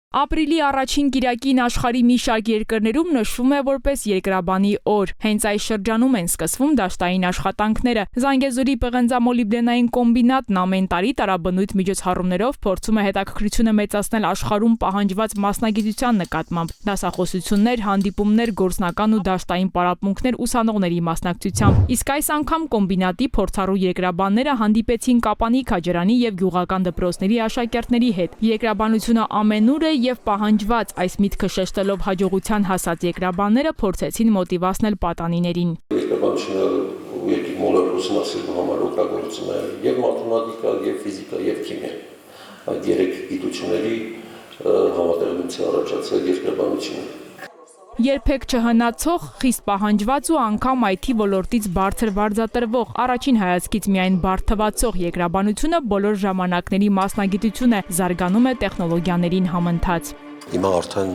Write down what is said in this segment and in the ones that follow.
Ապրիլի առաջին կիրակին աշխարհի մի շարք երկրներում նշվում է որպես երկրաբանի օր։ Հենց այս շրջանում են սկսվում դաշտային աշխատանքները։ Զանգեզուրի պղնձամոլիբդենային կոմբինատն ամեն տարի տարաբնույթ միջոցառումներով փորձում է հետաքրքրությունը մեծացնել աշխարհում պահանջված մասնագիտության նկատմամբ։ Դասախոսություններ, հանդիպումներ, գործնական ու դաշտային պարապմունքներ ուսանողների մասնակցությամբ։ Իսկ այս անգամ կոմբինատի փորձառու երկրաբանները հանդիպեցին Կապանի, Քաջարանի եւ գյուղական դպրոցների աշակերտների հետ։ Երկրաբանությունը ամենուր է եւ պահանջված, այս միտքը շեշտելով հաջողության հասած երկրաբանները փորձեցին մոտիվացնել պատանիներին։ Երկրաբանությունը երկրի մոլորակը ուսումնասիրելու համար օգտագործում է եւ մաթեմատիկա, եւ ֆիզիկա, եւ քիմիա։ Այդ երեք գիտությունների համատեղելիության առաջացել երկրաբանությունը։ Երբեք չհնացող, խիստ պահանջված ու անգամ IT ոլորտից բարձր վարձատրվող, առաջին հայացքից միայն բարդ թվացող երկրաբանությունը բոլոր ժամանակների մասնագիտություն է, զարգանում է տեխնոլոգիաներին համընթաց։ Հիմա արդեն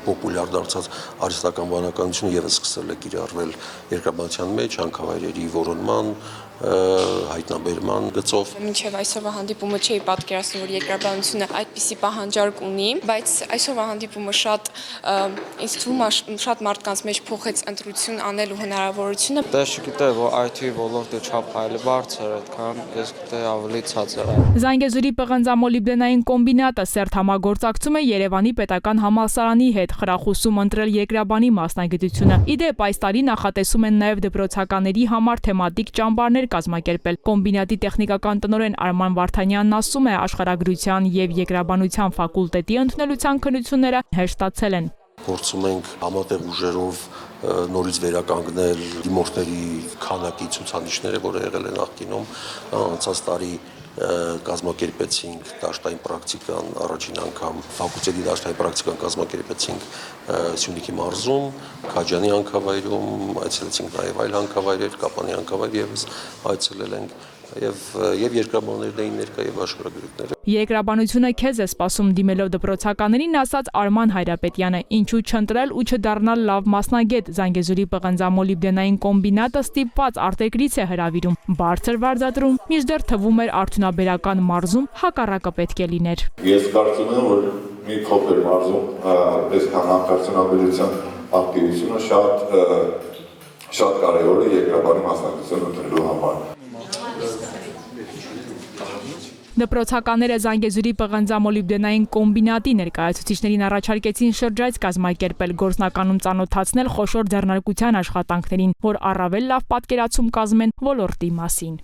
պոպուլյար դարձած արհեստական բանականությունը եւս սկսել է կիրառվել երկրաբանության մեջ, հանքավայրերի որոնման, հայտնաբերման գծով։ Մինչև այսօրվա հանդիպումը չէի պատկերացնում, որ երկրաբանությունը այդպիսի պահանջարկ ունի, բայց այսօրվա հանդիպումը ինձ թվում է շատ մարդկանց մեջ փոխեց ընտրություն անելու հնարավորությունը։ Դե չգիտեի, որ IT ոլորտը չափայլի բարձր է, այդքան ես գիտեի ավելի ցածր է։ Զանգեզուրի պղնձամոլիբդենային կոմբինատը սերտ համագործակցում է Երևանի պետական համալսարանի հետ, խրախուսում ընտրել երկրաբանի մասնագիտությունը։ Իդեպ այս տարի նախատեսում են նաև դպրոցականների համար թեմատիկ ճամբարներ կազմակերպել։ Կոմբինատի տեխնիկական տնօրեն Արման Վարդանյանն ասում է, աշխարհագրության եւ երկրաբանության ֆակուլտետի ընդունելության քննությունները հեշտացել են։ Փորձում ենք համատեղ ուժերով նորից վերականգնել դիմորդների քանակի ցուցանիշները, որը եղել է նախկինում, անցած տարի կազմակերպեցինք դաշտային պրակտիկան առաջին անգամ ֆակուլտետի դաշտային պրակտիկան կազմակերպեցինք Սյունիքի մարզում, Քաջանի հանքավայրում, այցելեցինք նաև այլ հանքավայրեր, Կապանի հանքավայր եւս այցելել ենք եւ երկրաբաններն էին ներկա եւ աշխարհագրությունները։ Երկրաբանությունը քեզ է սպասում, դիմելով դպրոցականերին ասաց Արման Հայրապետյանը, ինչու չընտրել ու չդառնալ լավ մասնագետ։ Զանգեզուրի պղնձամոլիբդենային կոմբինատը ստիպված արտերկրից է հրավիրում, բարձր վարձատրում, մինչդեռ թվում էր արդյունաբերական մարզում հակառակը պետք է լիներ։ Ես կարծում եմ, որ մի փոքր մարզում այսքան արդյունաբերության ակտիվությունը շատ կարևոր է երկրաբանի մասնակցություն ունենալու համար։ Դպրոցականները Զանգեզուրի պղնձամոլիբդենային կոմբինատի ներկայացուցիչներին առաջարկեցին շրջայց կազմակերպել, գործնականում ծանոթացնել խոշոր ձեռնարկության աշխատանքներին, որ առավել լավ պատկերացում կազմեն ոլորտի մասին։